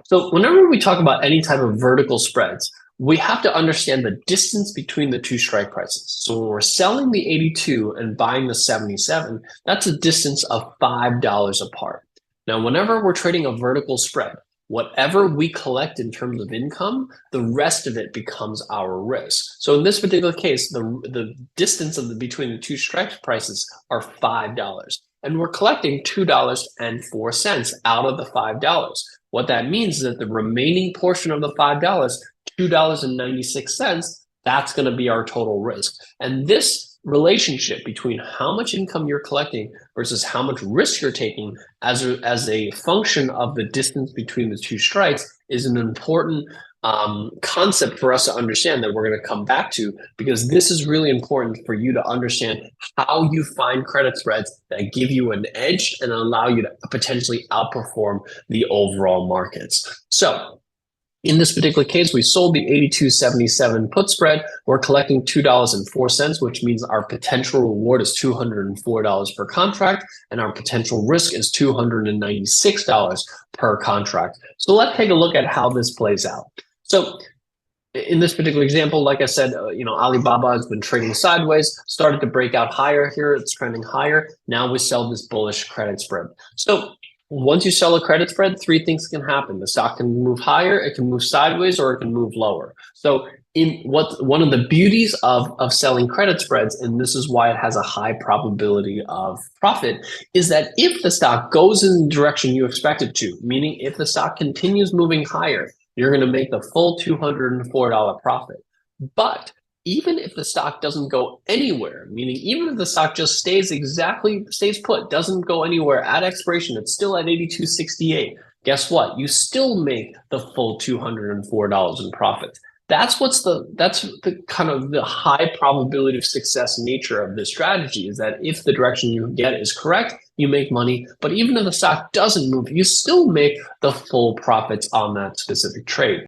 So whenever we talk about any type of vertical spreads, we have to understand the distance between the two strike prices. So when we're selling the 82 and buying the 77, that's a distance of $5 apart. Now, whenever we're trading a vertical spread, whatever we collect in terms of income, the rest of it becomes our risk. So in this particular case, the distance between the two strike prices are $5. And we're collecting $2.04 out of the $5. What that means is that the remaining portion of the $5, $2.96, that's going to be our total risk. And this relationship between how much income you're collecting versus how much risk you're taking as a function of the distance between the two strikes is an important concept for us to understand that we're going to come back to, because this is really important for you to understand how you find credit spreads that give you an edge and allow you to potentially outperform the overall markets. So in this particular case, we sold the 82.77 put spread. We're collecting $2.04, which means our potential reward is $204 per contract, and our potential risk is $296 per contract. So let's take a look at how this plays out. So in this particular example, like I said, Alibaba has been trading sideways, started to break out higher here. It's trending higher. Now we sell this bullish credit spread. So once you sell a credit spread, three things can happen. The stock can move higher, it can move sideways, or it can move lower. So one of the beauties of selling credit spreads, and this is why it has a high probability of profit, is that if the stock goes in the direction you expect it to, meaning if the stock continues moving higher, you're going to make the full $204 profit. But even if the stock doesn't go anywhere, meaning even if the stock just stays put, doesn't go anywhere at expiration, it's still at 82.68. Guess what? You still make the full $204 in profit. That's the kind of the high probability of success nature of this strategy, is that if the direction you get is correct, you make money. But even if the stock doesn't move, you still make the full profits on that specific trade.